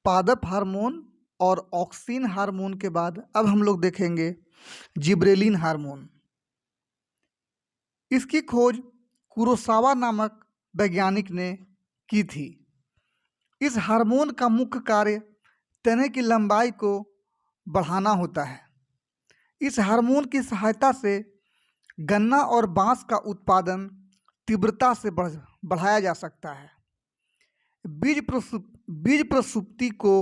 पादप हार्मोन और auxin hormone के बाद अब हम लोग देखेंगे जिब्रेलिन हार्मोन। इसकी खोज कुरोसावा नामक वैज्ञानिक ने की थी। इस हार्मोन का मुख्य कार्य तने की लंबाई को बढ़ाना होता है। इस हार्मोन की सहायता से गन्ना और बांस का उत्पादन तीव्रता से बढ़ाया जा सकता है। बीज प्रसुप्ति को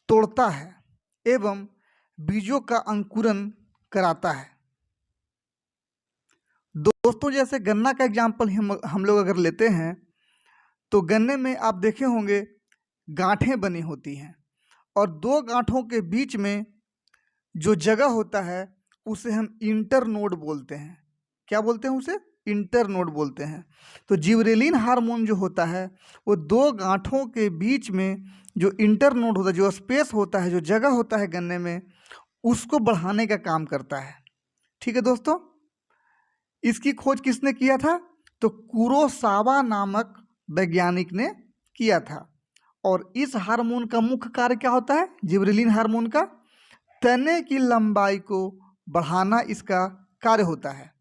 तोड़ता है एवं बीजों का अंकुरन कराता है। दोस्तों, जैसे गन्ना का एग्जाम्पल हम लोग अगर लेते हैं तो गन्ने में आप देखे होंगे गांठें बनी होती हैं और दो गांठों के बीच में जो जगह होता है उसे हम इंटरनोड बोलते हैं। क्या बोलते हैं उसे? इंटरनोड बोलते हैं। तो जिब्रेलिन हार्मोन जो होता है वो दो गांठों के बीच में जो इंटरनोड होता है, जो स्पेस होता है, जो जगह होता है गन्ने में, उसको बढ़ाने का काम करता है। ठीक है दोस्तों, इसकी खोज किसने किया था? तो कुरोसावा नामक वैज्ञानिक ने किया था। और इस हार्मोन का मुख्य कार्य क्या होता है? जिब्रेलिन हार्मोन का तने की लंबाई को बढ़ाना इसका कार्य होता है।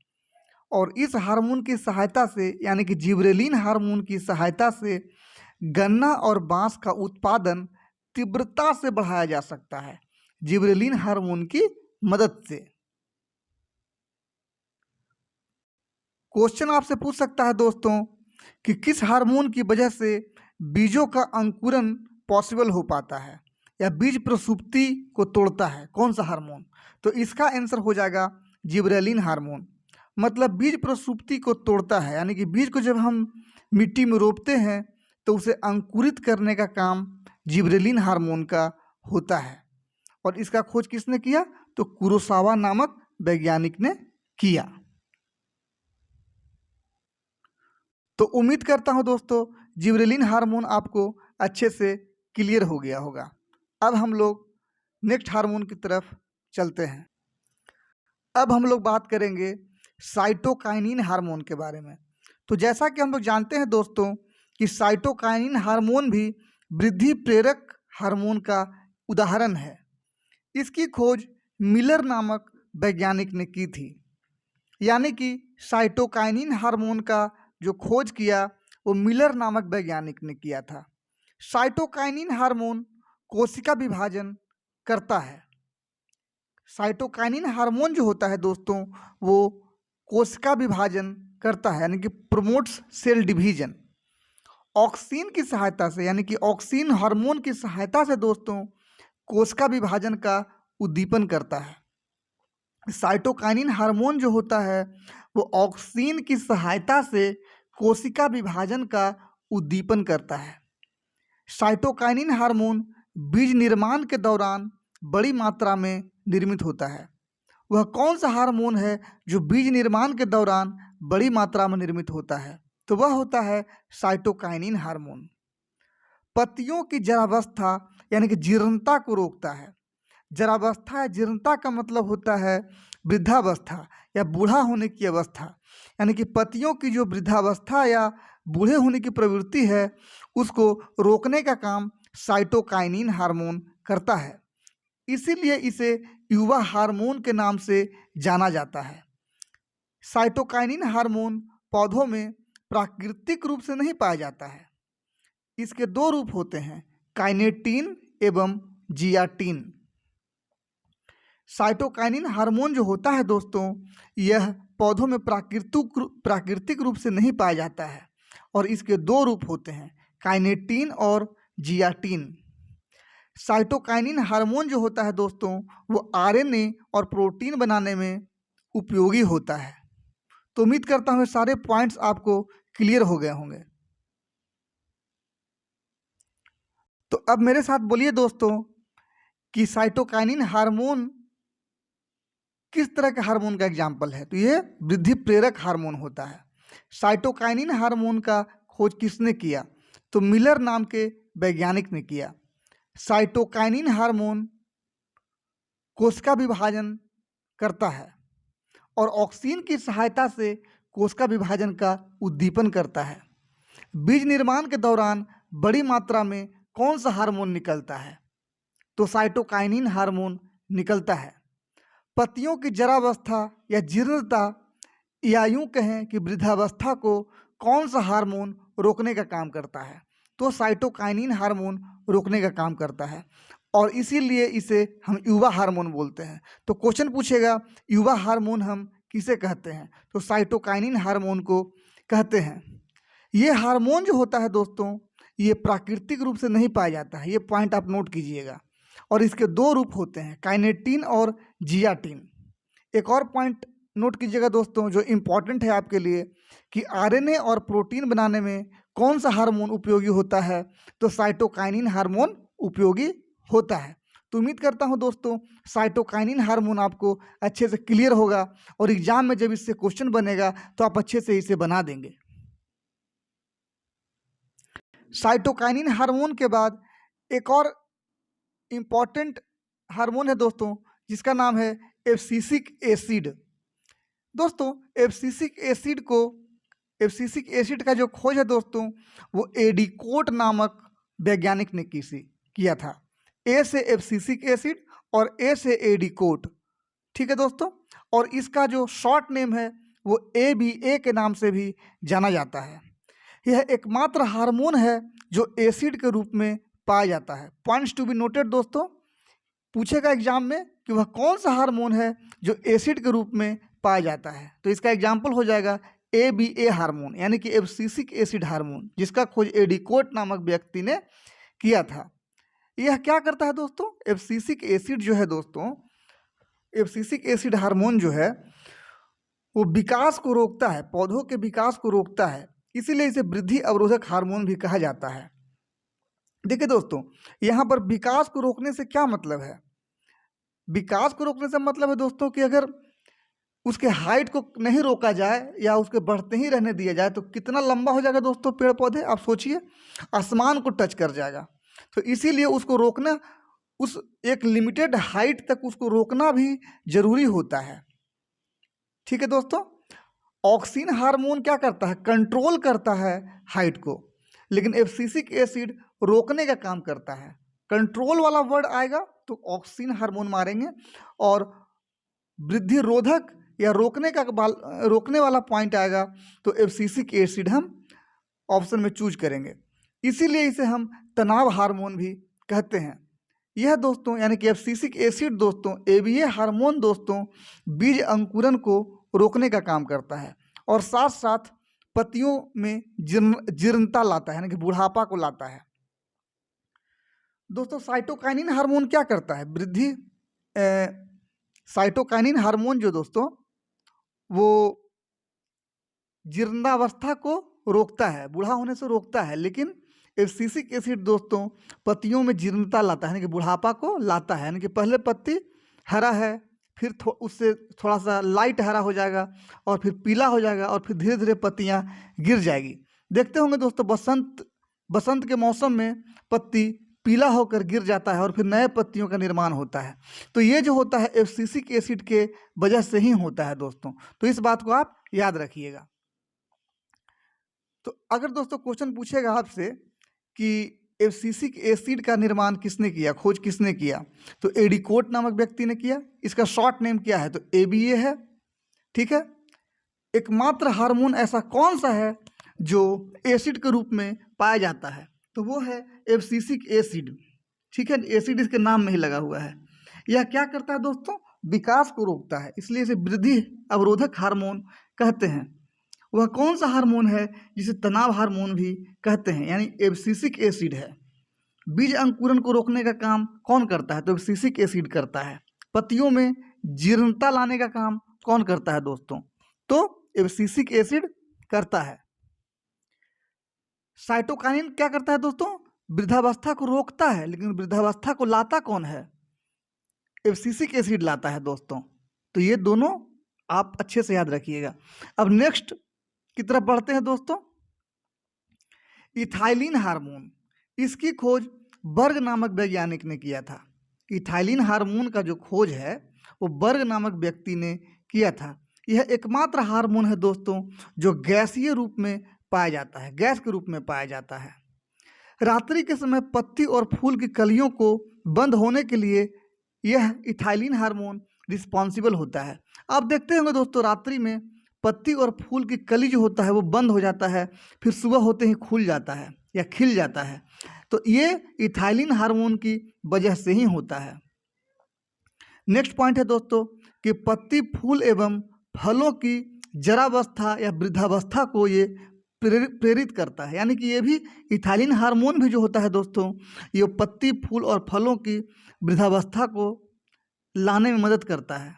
और इस हार्मोन की सहायता से, यानी कि जिब्रेलिन हार्मोन की सहायता से गन्ना और बांस का उत्पादन तीव्रता से बढ़ाया जा सकता है, जिब्रेलिन हार्मोन की मदद से। क्वेश्चन आपसे पूछ सकता है दोस्तों कि किस हार्मोन की वजह से बीजों का अंकुरन पॉसिबल हो पाता है या बीज प्रसुप्ति को तोड़ता है? कौन सा हार्मोन? तो इसका आंसर हो जाएगा जिब्रेलिन हार्मोन। मतलब बीज प्रसुप्ति को तोड़ता है, यानी कि बीज को जब हम मिट्टी में रोपते हैं तो उसे अंकुरित करने का काम जिब्रेलिन हार्मोन का होता है। और इसका खोज किसने किया? तो कुरोसावा नामक वैज्ञानिक ने किया। तो उम्मीद करता हूं दोस्तों जिब्रेलिन हार्मोन आपको अच्छे से क्लियर हो गया होगा। अब हम लोग नेक्स्ट हार्मोन की तरफ चलते हैं। अब हम लोग बात करेंगे साइटोकाइनिन हार्मोन के बारे में। तो जैसा कि हम लोग जानते हैं दोस्तों कि साइटोकाइनिन हार्मोन भी वृद्धि प्रेरक हार्मोन का उदाहरण है। इसकी खोज मिलर नामक वैज्ञानिक ने की थी। यानी कि साइटोकाइनिन हार्मोन का जो खोज किया वो मिलर नामक वैज्ञानिक ने किया था। साइटोकाइनिन हार्मोन कोशिका विभाजन करता है। साइटोकाइनिन हार्मोन जो होता है दोस्तों वो कोशिका विभाजन करता है, यानी कि प्रमोट्स सेल डिवीजन। ऑक्सिन की सहायता से, यानी कि ऑक्सिन हार्मोन की सहायता से दोस्तों कोशिका विभाजन का उद्दीपन करता है। साइटोकाइनिन हार्मोन जो होता है वो ऑक्सिन की सहायता से कोशिका विभाजन का उद्दीपन करता है। साइटोकाइनिन हार्मोन बीज निर्माण के दौरान बड़ी मात्रा में निर्मित होता है। वह कौन सा हार्मोन है जो बीज निर्माण के दौरान बड़ी मात्रा में निर्मित होता है? तो वह होता है साइटोकाइनिन हार्मोन। पत्तियों की जरावस्था यानी कि जीर्णता को रोकता है। जरावस्था या जीर्णता का मतलब होता है वृद्धावस्था या बूढ़ा होने की अवस्था, यानी कि पत्तियों की जो वृद्धावस्था या बूढ़े होने की प्रवृत्ति है उसको रोकने का काम साइटोकाइनिन हार्मोन करता है। इसीलिए इसे युवा हार्मोन के नाम से जाना जाता है। साइटोकाइनिन हार्मोन पौधों में प्राकृतिक रूप से नहीं पाया जाता है। इसके दो रूप होते हैं, काइनेटिन एवं जियाटिन। साइटोकाइनिन हार्मोन जो होता है दोस्तों यह पौधों में प्राकृतिक रूप से नहीं पाया जाता है और इसके दो रूप होते हैं, काइनेटिन और जियाटिन। साइटोकाइनिन हार्मोन जो होता है दोस्तों वो आरएनए और प्रोटीन बनाने में उपयोगी होता है। तो उम्मीद करता हूँ सारे पॉइंट्स आपको क्लियर हो गए होंगे। तो अब मेरे साथ बोलिए दोस्तों कि साइटोकाइनिन हार्मोन किस तरह के हार्मोन का एग्जाम्पल है? तो ये वृद्धि प्रेरक हार्मोन होता है। साइटोकाइनिन हार्मोन का खोज किसने किया? तो मिलर नाम के वैज्ञानिक ने किया। साइटोकाइनिन हार्मोन कोशिका विभाजन करता है और ऑक्सिन की सहायता से कोशिका विभाजन का उद्दीपन करता है। बीज निर्माण के दौरान बड़ी मात्रा में कौन सा हार्मोन निकलता है? तो साइटोकाइनिन हार्मोन निकलता है। पत्तियों की जरावस्था या जीर्णता या यूं कहें कि वृद्धावस्था को कौन सा हार्मोन रोकने का काम करता है? तो साइटोकाइनिन हार्मोन रोकने का काम करता है और इसीलिए इसे हम युवा हार्मोन बोलते हैं। तो क्वेश्चन पूछेगा युवा हार्मोन हम किसे कहते हैं? तो साइटोकाइनिन हार्मोन को कहते हैं। ये हार्मोन जो होता है दोस्तों, ये प्राकृतिक रूप से नहीं पाया जाता है, ये पॉइंट आप नोट कीजिएगा। और इसके दो रूप होते हैं, काइनेटिन और जियाटिन। एक और पॉइंट नोट कीजिएगा दोस्तों जो इम्पॉर्टेंट है आपके लिए, कि आरएनए और प्रोटीन बनाने में कौन सा हार्मोन उपयोगी होता है? तो साइटोकाइनिन हार्मोन उपयोगी होता है। तो उम्मीद करता हूं दोस्तों साइटोकाइनिन हार्मोन आपको अच्छे से क्लियर होगा और एग्जाम में जब इससे क्वेश्चन बनेगा तो आप अच्छे से इसे बना देंगे। साइटोकाइनिन हार्मोन के बाद एक और इम्पॉर्टेंट हार्मोन है दोस्तों जिसका नाम है एब्सिसिक एसिड। दोस्तों एब्सिसिक एसिड का जो खोज है दोस्तों वो एडिकोट नामक वैज्ञानिक ने किया था। ए से एब्सिसिक एसिड और ए से एडिकोट, ठीक है दोस्तों। और इसका जो शॉर्ट नेम है वो ABA के नाम से भी जाना जाता है। यह एकमात्र हार्मोन है जो एसिड के रूप में पाया जाता है। पॉइंट्स टू बी नोटेड दोस्तों, पूछेगा एग्जाम में कि वह कौन सा हार्मोन है जो एसिड के रूप में पाया जाता है। तो इसका एग्जाम्पल हो जाएगा ABA हार्मोन, यानी कि एब्सिसिक एसिड हार्मोन, जिसका खोज एडिकोट नामक व्यक्ति ने किया था। यह क्या करता है दोस्तों? एब्सिसिक एसिड जो है दोस्तों, एब्सिसिक एसिड हार्मोन जो है वो विकास को रोकता है, पौधों के विकास को रोकता है, इसीलिए इसे वृद्धि अवरोधक हार्मोन भी कहा जाता है। देखिए दोस्तों, यहाँ पर विकास को रोकने से क्या मतलब है? विकास को रोकने से मतलब है दोस्तों कि अगर उसके हाइट को नहीं रोका जाए या उसके बढ़ते ही रहने दिया जाए तो कितना लंबा हो जाएगा दोस्तों पेड़ पौधे, आप सोचिए, आसमान को टच कर जाएगा। तो इसीलिए उसको रोकना, उस एक लिमिटेड हाइट तक उसको रोकना भी जरूरी होता है, ठीक है दोस्तों। ऑक्सिन हार्मोन क्या करता है? कंट्रोल करता है हाइट को, लेकिन एब्सिसिक एसिड रोकने का काम करता है। कंट्रोल वाला वर्ड आएगा तो ऑक्सिन हार्मोन मारेंगे, और वृद्धि रोधक या रोकने वाला पॉइंट आएगा तो एब्सिसिक एसिड हम ऑप्शन में चूज करेंगे। इसीलिए इसे हम तनाव हार्मोन भी कहते हैं। यह दोस्तों यानी कि एब्सिसिक एसिड दोस्तों, ABA हार्मोन दोस्तों, बीज अंकुरन को रोकने का काम करता है और साथ साथ पत्तियों में जीर्णता लाता है, यानी कि बुढ़ापा को लाता है। दोस्तों साइटोकाइनिन हार्मोन क्या करता है? साइटोकाइनिन हार्मोन जो दोस्तों वो जीर्णावस्था को रोकता है, बूढ़ा होने से रोकता है, लेकिन एब्सिसिक एसिड दोस्तों पत्तियों में जीर्णता लाता है, यानी कि बुढ़ापा को लाता है। यानी कि पहले पत्ती हरा है, फिर उससे थोड़ा सा लाइट हरा हो जाएगा और फिर पीला हो जाएगा और फिर धीरे धीरे पत्तियां गिर जाएगी। देखते होंगे दोस्तों बसंत के मौसम में पत्ती पीला होकर गिर जाता है और फिर नए पत्तियों का निर्माण होता है। तो ये जो होता है एब्सिसिक एसिड के वजह से ही होता है दोस्तों, तो इस बात को आप याद रखिएगा। तो अगर दोस्तों क्वेश्चन पूछेगा आपसे कि एब्सिसिक एसिड का निर्माण किसने किया, खोज किसने किया, तो एडिकोट नामक व्यक्ति ने किया। इसका शॉर्ट नेम क्या है? तो ABA है, ठीक है। एकमात्र हार्मोन ऐसा कौन सा है जो एसिड के रूप में पाया जाता है? तो वो है एब्सिसिक एसिड, ठीक है। एसिड इसके नाम में ही लगा हुआ है। यह क्या करता है दोस्तों? विकास को रोकता है, इसलिए इसे वृद्धि अवरोधक हार्मोन कहते हैं। वह कौन सा हार्मोन है जिसे तनाव हार्मोन भी कहते हैं, यानी एब्सिसिक एसिड है। बीज अंकुरन को रोकने का काम कौन करता है? तो एब्सिसिक एसिड करता है। पत्तियों में जीर्णता लाने का काम कौन करता है दोस्तों? तो एब्सिसिक एसिड करता है। साइटोकाइनिन क्या करता है दोस्तों? वृद्धावस्था को रोकता है, लेकिन वृद्धावस्था को लाता कौन है? एब्सिसिक एसिड लाता है दोस्तों। तो ये दोनों आप अच्छे से याद रखिएगा। अब नेक्स्ट की तरफ बढ़ते हैं दोस्तों। इथाइलिन हार्मोन, इसकी खोज बर्ग नामक वैज्ञानिक ने किया था। इथाइलिन हार्मोन का जो खोज है वो बर्ग नामक व्यक्ति ने किया था। यह एकमात्र हार्मोन है दोस्तों जो गैसीय रूप में पाया जाता है, गैस के रूप में पाया जाता है। रात्रि के समय पत्ती और फूल की कलियों को बंद होने के लिए यह इथाइलिन हार्मोन रिस्पॉन्सिबल होता है। आप देखते होंगे दोस्तों, रात्रि में पत्ती और फूल की कली जो होता है वो बंद हो जाता है, फिर सुबह होते ही खुल जाता है या खिल जाता है। तो ये इथाइलिन हार्मोन की वजह से ही होता है। नेक्स्ट पॉइंट है दोस्तों कि पत्ती, फूल एवं फलों की जरावस्था या वृद्धावस्था को ये प्रेरित करता है। यानी कि ये भी इथाइलिन हार्मोन भी जो होता है दोस्तों, ये पत्ती, फूल और फलों की वृद्धावस्था को लाने में मदद करता है।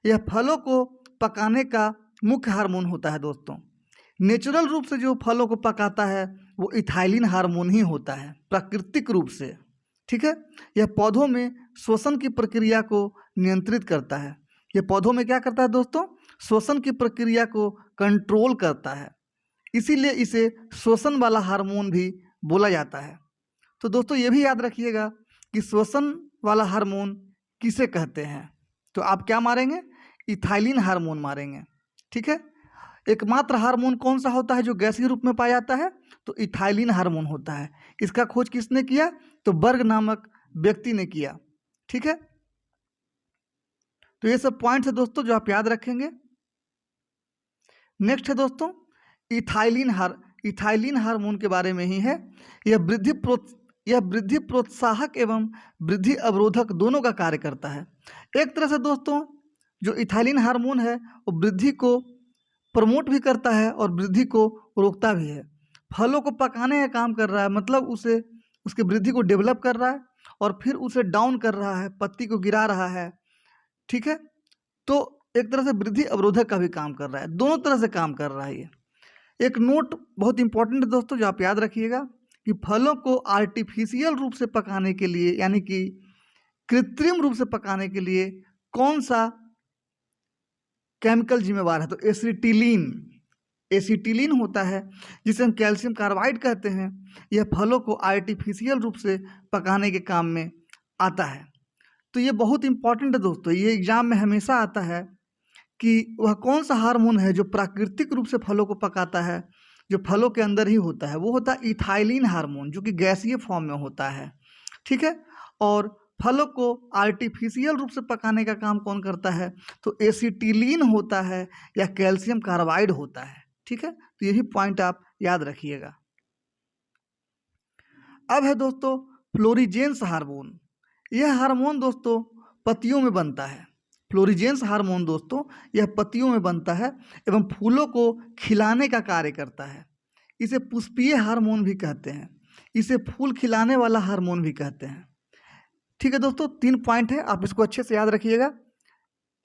यह फलों को पकाने का मुख्य हार्मोन होता है दोस्तों। नेचुरल रूप से जो फलों को पकाता है वो इथाइलिन हार्मोन ही होता है, प्राकृतिक रूप से। ठीक है, यह पौधों में श्वसन की प्रक्रिया को नियंत्रित करता है। यह पौधों में क्या करता है दोस्तों? श्वसन की प्रक्रिया को कंट्रोल करता है, इसीलिए इसे श्वसन वाला हार्मोन भी बोला जाता है। तो दोस्तों ये भी याद रखिएगा कि श्वसन वाला हार्मोन किसे कहते हैं। तो आप क्या मारेंगे? इथाइलिन हार्मोन मारेंगे। ठीक है, एकमात्र हार्मोन कौन सा होता है जो गैसीय रूप में पाया जाता है? तो इथाइलिन हार्मोन होता है। इसका खोज किसने किया? तो बर्ग नामक व्यक्ति ने किया। ठीक है, तो ये सब पॉइंट्स है दोस्तों जो आप याद रखेंगे। नेक्स्ट है दोस्तों इथाइलिन हार्मोन के बारे में ही है। यह वृद्धि प्रोत्साहक एवं वृद्धि अवरोधक दोनों का कार्य करता है। एक तरह से दोस्तों जो इथाइलिन हार्मोन है वो वृद्धि को प्रमोट भी करता है और वृद्धि को रोकता भी है। फलों को पकाने का काम कर रहा है, मतलब उसे उसके वृद्धि को डेवलप कर रहा है और फिर उसे डाउन कर रहा है, पत्ती को गिरा रहा है। ठीक है, तो एक तरह से वृद्धि अवरोधक का भी काम कर रहा है, दोनों तरह से काम कर रहा है ये। एक नोट बहुत इंपॉर्टेंट है दोस्तों जो आप याद रखिएगा कि फलों को आर्टिफिशियल रूप से पकाने के लिए, यानी कि कृत्रिम रूप से पकाने के लिए कौन सा केमिकल जिम्मेवार है? तो एसिटिलीन होता है, जिसे हम कैल्शियम कार्बाइड कहते हैं। यह फलों को आर्टिफिशियल रूप से पकाने के काम में आता है। तो ये बहुत इंपॉर्टेंट है दोस्तों, ये एग्जाम में हमेशा आता है कि वह कौन सा हार्मोन है जो प्राकृतिक रूप से फलों को पकाता है, जो फलों के अंदर ही होता है। वो होता है इथाइलिन हार्मोन, जो कि गैसीय फॉर्म में होता है। ठीक है, और फलों को आर्टिफिशियल रूप से पकाने का काम कौन करता है? तो एसिटिलीन होता है या कैल्शियम कार्बाइड होता है। ठीक है, तो यही पॉइंट आप याद रखिएगा। अब है दोस्तों फ्लोरिजेंस हार्मोन। यह हार्मोन दोस्तों पत्तियों में बनता है। फ्लोरिजेंस हार्मोन दोस्तों यह पत्तियों में बनता है एवं फूलों को खिलाने का कार्य करता है। इसे पुष्पीय हार्मोन भी कहते हैं, इसे फूल खिलाने वाला हार्मोन भी कहते हैं। ठीक है दोस्तों, 3 पॉइंट है, आप इसको अच्छे से याद रखिएगा।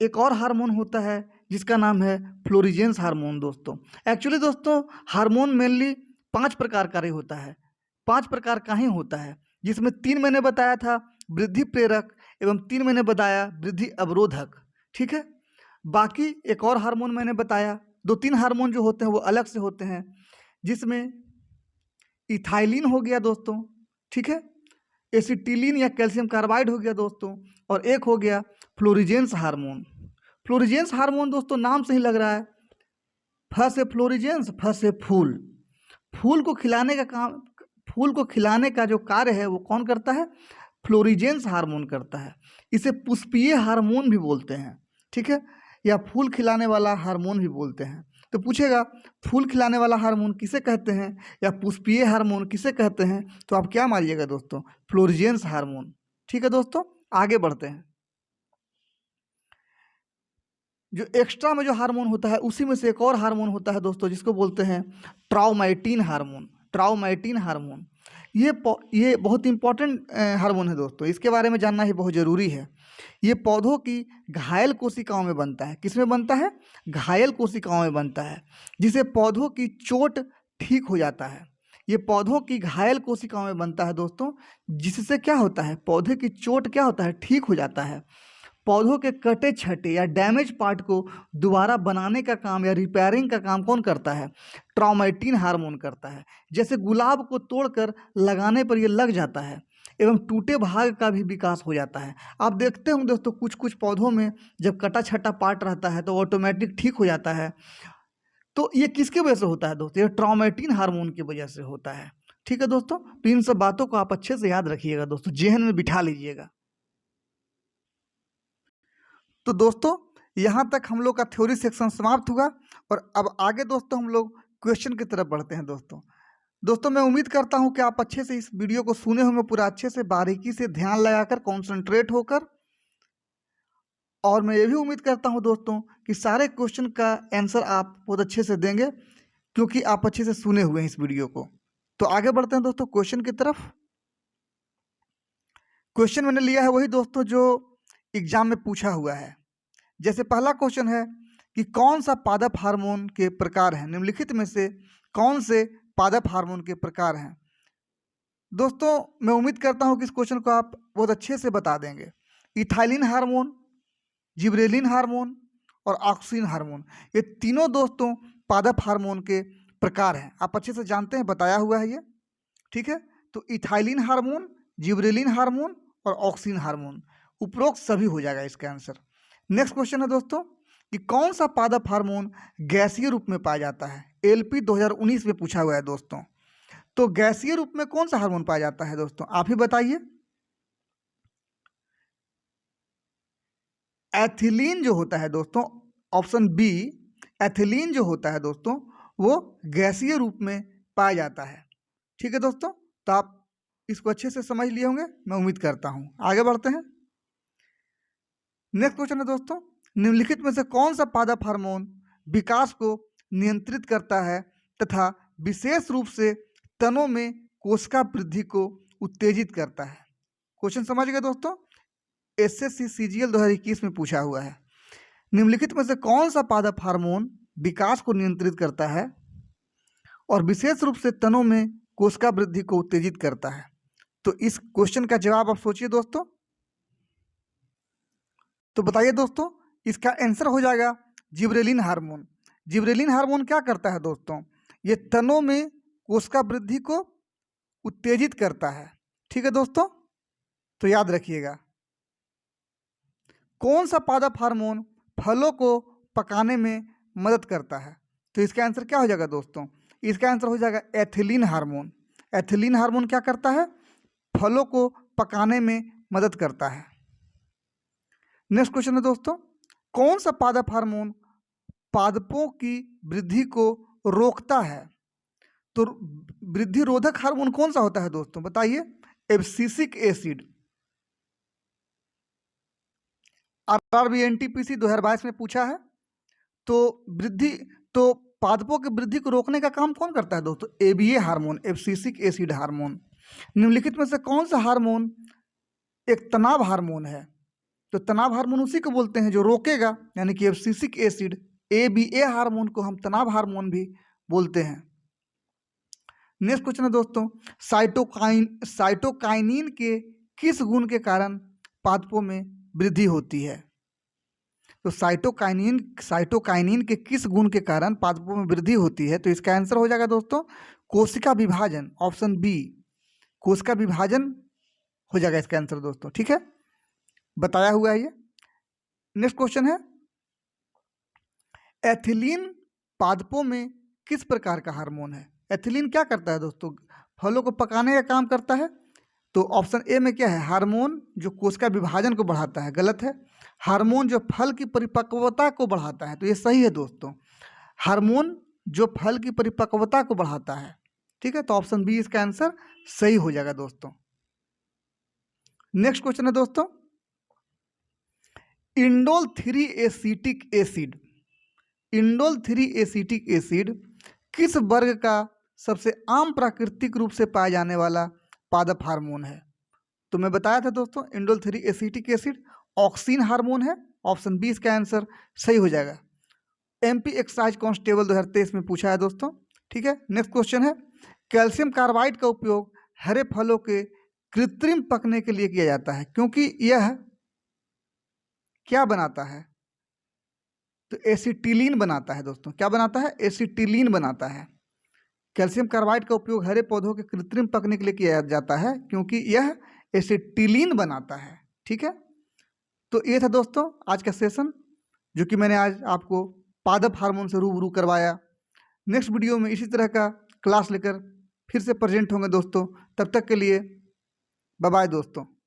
एक और हार्मोन होता है जिसका नाम है फ्लोरिजेंस हार्मोन। दोस्तों एक्चुअली दोस्तों हार्मोन मेनली 5 प्रकार का होता है, 5 प्रकार का ही होता है, जिसमें 3 मैंने बताया था वृद्धि प्रेरक एवं 3 मैंने बताया वृद्धि अवरोधक। ठीक है, बाकी एक और हार्मोन मैंने बताया, 2-3 हार्मोन जो होते हैं वो अलग से होते हैं, जिसमें इथाइलिन हो गया दोस्तों। ठीक है, एसिटिलीन या कैल्शियम कार्बाइड हो गया दोस्तों, और एक हो गया फ्लोरिजेंस हार्मोन। फ्लोरिजेंस हार्मोन दोस्तों नाम से ही लग रहा है, फ से फ्लोरिजेंस, फ से फूल। फूल को खिलाने का काम, फूल को खिलाने का जो कार्य है वो कौन करता है? फ्लोरिजेंस हार्मोन करता है। इसे पुष्पीय हार्मोन भी बोलते हैं। ठीक है, या फूल खिलाने वाला हार्मोन भी बोलते हैं। तो पूछेगा फूल खिलाने वाला हार्मोन किसे कहते हैं या पुष्पीय हार्मोन किसे कहते हैं? तो आप क्या मारिएगा दोस्तों? फ्लोरिजेंस हार्मोन। ठीक है दोस्तों, आगे बढ़ते हैं। जो एक्स्ट्रा में जो हार्मोन होता है उसी में से एक और हार्मोन होता है दोस्तों, जिसको बोलते हैं ट्राउमैटिन हार्मोन। ट्राउमैटिन हार्मोन ये बहुत इंपॉर्टेंट हार्मोन है दोस्तों, इसके बारे में जानना ही बहुत ज़रूरी है। ये पौधों की घायल कोशिकाओं में बनता है। किस में बनता है? घायल कोशिकाओं में बनता है, जिसे पौधों की चोट ठीक हो जाता है। ये पौधों की घायल कोशिकाओं में बनता है दोस्तों, जिससे क्या होता है? पौधे की चोट क्या होता है? ठीक हो जाता है। पौधों के कटे छटे या डैमेज पार्ट को दोबारा बनाने का काम या रिपेयरिंग का काम कौन करता है? ट्राउमैटिन हार्मोन करता है। जैसे गुलाब को तोड़कर लगाने पर ये लग जाता है एवं टूटे भाग का भी विकास हो जाता है। आप देखते होंगे दोस्तों कुछ कुछ पौधों में जब कटा छटा पार्ट रहता है तो ऑटोमेटिक ठीक हो जाता है। तो ये किसके वजह से होता है दोस्तों? ये ट्राउमैटिन हार्मोन की वजह से होता है। ठीक है दोस्तों, तो इन सब बातों को आप अच्छे से याद रखिएगा दोस्तों, जेहन में बिठा लीजिएगा। तो दोस्तों यहाँ तक हम लोग का थ्योरी सेक्शन समाप्त हुआ और अब आगे दोस्तों हम लोग क्वेश्चन की तरफ बढ़ते हैं दोस्तों मैं उम्मीद करता हूँ कि आप अच्छे से इस वीडियो को सुने होंगे, पूरा अच्छे से बारीकी से ध्यान लगाकर कॉन्सेंट्रेट होकर, और मैं ये भी उम्मीद करता हूँ दोस्तों कि सारे क्वेश्चन का आंसर आप बहुत अच्छे से देंगे, क्योंकि आप अच्छे से सुने हुए हैं इस वीडियो को। तो आगे बढ़ते हैं दोस्तों क्वेश्चन की तरफ। क्वेश्चन मैंने लिया है वही दोस्तों जो एग्जाम में पूछा हुआ है। जैसे पहला क्वेश्चन है कि कौन सा पादप हार्मोन के प्रकार हैं, निम्नलिखित में से कौन से पादप हार्मोन के प्रकार हैं। दोस्तों मैं उम्मीद करता हूं कि इस क्वेश्चन को आप बहुत अच्छे से बता देंगे। इथाइलिन हार्मोन, जिबरेलिन हार्मोन और ऑक्सिन हार्मोन, ये तीनों दोस्तों पादप हार्मोन के प्रकार हैं। आप अच्छे से जानते हैं, बताया हुआ है ये, ठीक है। तो इथाइलिन हार्मोन, जिबरेलिन हार्मोन और ऑक्सिन हार्मोन, उपरोक्त सभी हो जाएगा इसका आंसर। नेक्स्ट क्वेश्चन है दोस्तों कि कौन सा पादप हार्मोन गैसीय रूप में पाया जाता है। एलपी 2019 में पूछा हुआ है दोस्तों। तो गैसीय रूप में कौन सा हार्मोन पाया जाता है दोस्तों, आप ही बताइए। एथिलीन जो होता है दोस्तों, ऑप्शन बी, एथिलीन जो होता है दोस्तों वो गैसीय रूप में पाया जाता है। ठीक है दोस्तों, तो आप इसको अच्छे से समझ लिए होंगे, मैं उम्मीद करता हूं। आगे बढ़ते हैं। नेक्स्ट क्वेश्चन है दोस्तों, निम्नलिखित में से कौन सा पादप हार्मोन विकास को नियंत्रित करता है तथा विशेष रूप से तनों में कोशिका वृद्धि को उत्तेजित करता है। क्वेश्चन समझ गए दोस्तों, एसएससी सीजीएल 2021 में पूछा हुआ है। निम्नलिखित में से कौन सा पादप हार्मोन विकास को नियंत्रित करता है और विशेष रूप से तनों में कोशिका वृद्धि को उत्तेजित करता है। तो इस क्वेश्चन का जवाब आप सोचिए दोस्तों। तो बताइए दोस्तों, इसका आंसर हो जाएगा जिबरेलिन हार्मोन। जिबरेलिन हार्मोन क्या करता है दोस्तों, ये तनों में कोशिका वृद्धि को उत्तेजित करता है। ठीक है दोस्तों, तो याद रखिएगा। कौन सा पादप हार्मोन फलों को पकाने में मदद करता है। तो इसका आंसर क्या हो जाएगा दोस्तों, इसका आंसर हो जाएगा एथिलीन हार्मोन। एथिलीन हार्मोन क्या करता है, फलों को पकाने में मदद करता है। नेक्स्ट क्वेश्चन है दोस्तों, कौन सा पादप हार्मोन पादपों की वृद्धि को रोकता है। तो वृद्धि रोधक हार्मोन कौन सा होता है दोस्तों, बताइए। Abscisic acid. आरआरबी एनटीपीसी 2022 में पूछा है। तो पादपों की वृद्धि को रोकने का काम कौन करता है दोस्तों, ABA hormone, abscisic acid hormone. निम्नलिखित में से कौन सा हार्मोन एक तनाव हार्मोन है। तो तनाव हार्मोन उसी को बोलते हैं जो रोकेगा, यानी कि एब्सिसिक एसिड। एबीए हार्मोन को हम तनाव हार्मोन भी बोलते हैं। नेक्स्ट क्वेश्चन है दोस्तों, साइटोकाइनिन के किस गुण के कारण पादपों में वृद्धि होती है। तो साइटोकाइनिन के किस गुण के कारण पादपों में वृद्धि होती है। तो इसका आंसर हो जाएगा दोस्तों कोशिका विभाजन, ऑप्शन बी, कोशिका विभाजन हो जाएगा इसका आंसर दोस्तों। ठीक है, बताया हुआ है ये। नेक्स्ट क्वेश्चन है, एथिलीन पादपों में किस प्रकार का हार्मोन है। एथिलीन क्या करता है दोस्तों, फलों को पकाने का काम करता है। तो ऑप्शन ए में क्या है, हार्मोन जो कोशिका विभाजन को बढ़ाता है, गलत है। हार्मोन जो फल की परिपक्वता को बढ़ाता है, तो ये सही है दोस्तों। हार्मोन जो फल की परिपक्वता को बढ़ाता है, ठीक है, तो ऑप्शन बी इसका आंसर सही हो जाएगा दोस्तों। नेक्स्ट क्वेश्चन है दोस्तों, indole 3 acetic acid, indole 3 acetic acid किस वर्ग का सबसे आम प्राकृतिक रूप से पाया जाने वाला पादप हार्मोन है। तो मैं बताया था दोस्तों, indole 3 acetic acid auxin hormone है, ऑप्शन बी इसका आंसर सही हो जाएगा। एमपी एक्साइज कांस्टेबल 2023 में पूछा है दोस्तों। ठीक है, नेक्स्ट क्वेश्चन है, कैल्शियम कार्बाइड का उपयोग हरे फलों के कृत्रिम पकने के लिए किया जाता है, क्योंकि यह क्या बनाता है। तो एसिटिलीन बनाता है दोस्तों। क्या बनाता है, एसिटिलीन बनाता है। कैल्शियम कार्बाइड का उपयोग हरे पौधों के कृत्रिम पकने के लिए किया जाता है, क्योंकि यह एसिटिलीन बनाता है। ठीक है, तो ये था दोस्तों आज का सेशन, जो कि मैंने आज आपको पादप हार्मोन से रूबरू करवाया। नेक्स्ट वीडियो में इसी तरह का क्लास लेकर फिर से प्रेजेंट होंगे दोस्तों। तब तक के लिए बाय बाय दोस्तों।